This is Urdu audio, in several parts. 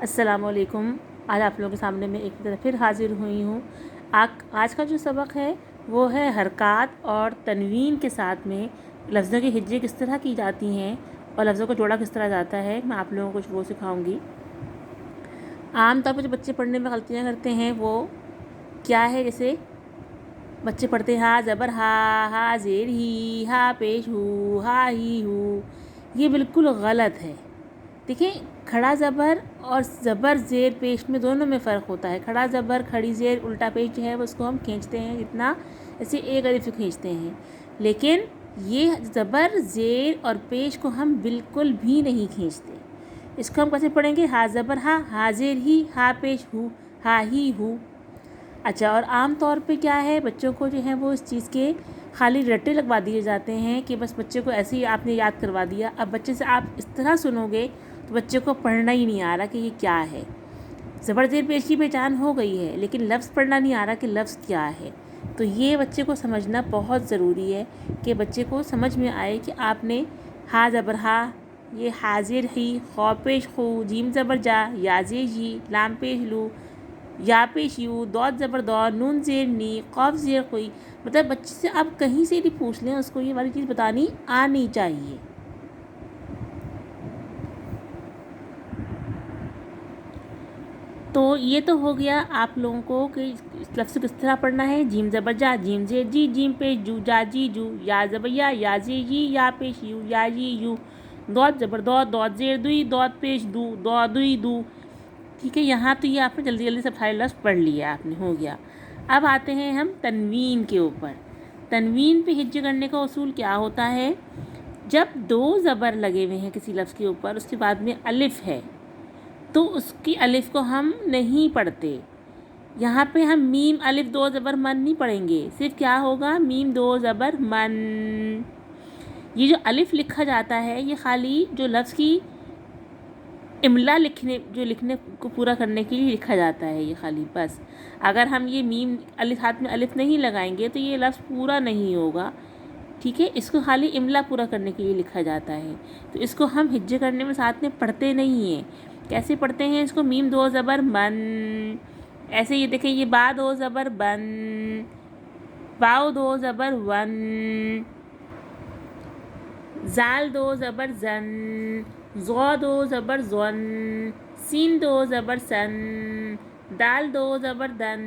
السلام علیکم۔ آج آپ لوگوں کے سامنے میں ایک طرح پھر حاضر ہوئی ہوں۔ آج کا جو سبق ہے وہ ہے حرکات اور تنوین کے ساتھ میں لفظوں کی ہجے کس طرح کی جاتی ہیں اور لفظوں کو جوڑا کس طرح جاتا ہے، میں آپ لوگوں کو وہ سکھاؤں گی۔ عام طور پر جو بچے پڑھنے میں غلطیاں کرتے ہیں وہ کیا ہے، جیسے بچے پڑھتے ہیں ہا زبر ہا زیر ہی، ہا پیش ہو، ہا ہی ہو، یہ بالکل غلط ہے۔ دیکھیں، کھڑا زبر اور زبر زیر پیش میں دونوں میں فرق ہوتا ہے۔ کھڑا زبر کھڑی زیر الٹا پیش جو ہے وہ اس کو ہم کھینچتے ہیں جتنا جیسے ایک الف سے کھینچتے ہیں، لیکن یہ زبر زیر اور پیش کو ہم بالکل بھی نہیں کھینچتے۔ اس کو ہم کیسے پڑھیں گے؟ ہا زبر ہا زیر ہی، ہا پیش ہو، ہا ہی ہو۔ اچھا، اور عام طور پہ کیا ہے، بچوں کو جو ہے وہ اس چیز کے خالی رٹے لگوا دیے جاتے ہیں کہ بس بچے کو ایسے ہی آپ نے یاد کروا دیا۔ اب بچے سے آپ اس طرح سنو گے تو بچے کو پڑھنا ہی نہیں آ رہا کہ یہ کیا ہے۔ زبر زیر پیش کی پہچان ہو گئی ہے لیکن لفظ پڑھنا نہیں آ رہا کہ لفظ کیا ہے۔ تو یہ بچے کو سمجھنا بہت ضروری ہے کہ بچے کو سمجھ میں آئے کہ آپ نے ہا زبر ہا، یہ حاضر ہی، خو پیش خو، جیم زبر جا، یا زیر جی، لام پیش لو، یا پیش یو، دود زبر دو، نون زیر نی، قاف زیر قوی۔ مطلب بچے سے آپ کہیں سے بھی پوچھ لیں اس کو یہ والی چیز بتانی آنی چاہیے۔ تو یہ تو ہو گیا آپ لوگوں کو کہ اس لفظ کو کس طرح پڑھنا ہے۔ جیم زبر جا، جیم زیر جی، جیم پیش جو، جا جی جو، یا زبر یا زیر جی، یا پیش یو، یا جی یو، دود زبر دو، دود زیر دوئی، دود پیش دو، دو دوئی دو۔ ٹھیک ہے، یہاں تو یہ آپ نے جلدی سب سارے لفظ پڑھ لیے آپ نے، ہو گیا۔ اب آتے ہیں ہم تنوین کے اوپر۔ تنوین پہ ہجے کرنے کا اصول کیا ہوتا ہے؟ جب دو زبر لگے ہوئے ہیں کسی لفظ کے اوپر، اس کے بعد میں الف ہے تو اس کی الف کو ہم نہیں پڑھتے۔ یہاں پہ ہم میم الف دو زبر من نہیں پڑھیں گے، صرف کیا ہوگا، میم دو زبر من۔ یہ جو الف لکھا جاتا ہے یہ خالی جو لفظ کی املا لکھنے کو پورا کرنے کے لیے لکھا جاتا ہے، یہ خالی بس۔ اگر ہم یہ میم الف ہاتھ میں الف نہیں لگائیں گے تو یہ لفظ پورا نہیں ہوگا۔ ٹھیک ہے، اس کو خالی املا پورا کرنے کے لیے لکھا جاتا ہے، تو اس کو ہم ہجے کرنے میں ساتھ میں پڑھتے نہیں ہیں۔ کیسے پڑھتے ہیں اس کو؟ میم دو زبر من، ایسے یہ دیکھیں، یہ با دو زبر بن، واو دو زبر ون، زال دو زبر زن، زو دو زبر زون، سین دو زبر سن، دال دو زبر دن،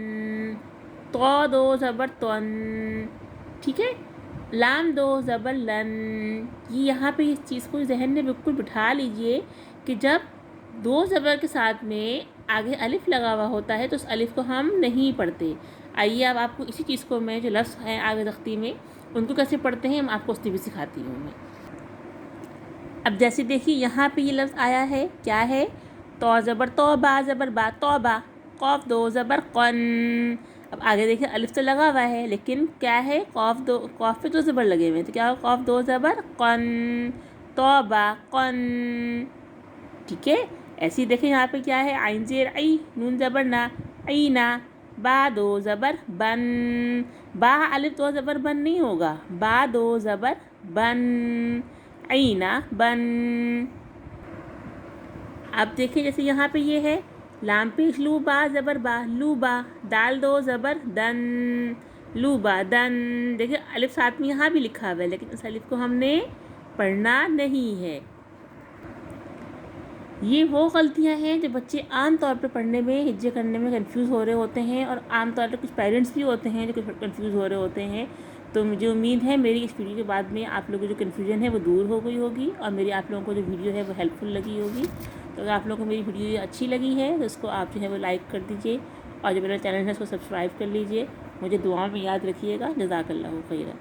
تو دو زبر تن۔ ٹھیک ہے، لام دو زبر لن۔ یہ یہاں پہ اس چیز کو ذہن میں بالکل بٹھا لیجئے کہ جب دو زبر کے ساتھ میں آگے الف لگا ہوا ہوتا ہے تو اس الف کو ہم نہیں پڑھتے۔ آئیے اب آپ کو اسی چیز کو میں جو لفظ ہیں آگے تختی میں ان کو کیسے پڑھتے ہیں آپ کو اس بھی سکھاتی ہوں میں۔ اب جیسے دیکھیے یہاں پہ یہ لفظ آیا ہے، کیا ہے؟ تو زبر تو، با زبر با، توبہ، قوف دو زبر قن۔ اب آگے دیکھیں الف تو لگا ہوا ہے لیکن کیا ہے، قوف پہ دو زبر لگے ہوئے ہیں تو کیا ہو، قوف دو زبر قن، توبہ قن۔ ٹھیک ہے، ایسے ہی دیکھیں یہاں پہ کیا ہے، عین زیر عی، نون زبر نا، عینا، با دو زبر بن۔ با الف دو زبر بن نہیں ہوگا، با دو زبر بن، عینا بن۔ اب دیکھیں جیسے یہاں پہ یہ ہے، لام پیش لو، با زبر با، لوبا، دال دو زبر دن، لوبا دن۔ دیکھیں الف ساتھ میں یہاں بھی لکھا ہوا ہے لیکن اس الف کو ہم نے پڑھنا نہیں ہے۔ یہ وہ غلطیاں ہیں جو بچے عام طور پہ پڑھنے میں ہجے کرنے میں کنفیوز ہو رہے ہوتے ہیں، اور عام طور پہ کچھ پیرنٹس بھی ہوتے ہیں جو کنفیوز ہو رہے ہوتے ہیں۔ تو مجھے امید ہے میری اس ویڈیو کے بعد میں آپ لوگوں کی جو کنفیوژن ہے وہ دور ہو گئی ہوگی اور میری آپ لوگوں کو جو ویڈیو ہے وہ ہیلپ فل لگی ہوگی۔ تو اگر آپ لوگوں کو میری ویڈیو اچھی لگی ہے تو اس کو آپ جو ہے وہ لائک کر دیجیے، اور جو میرا چینل ہے اس کو سبسکرائب کر لیجیے۔ مجھے دعاؤں میں یاد رکھیے گا۔ جزاک اللہ خیرا۔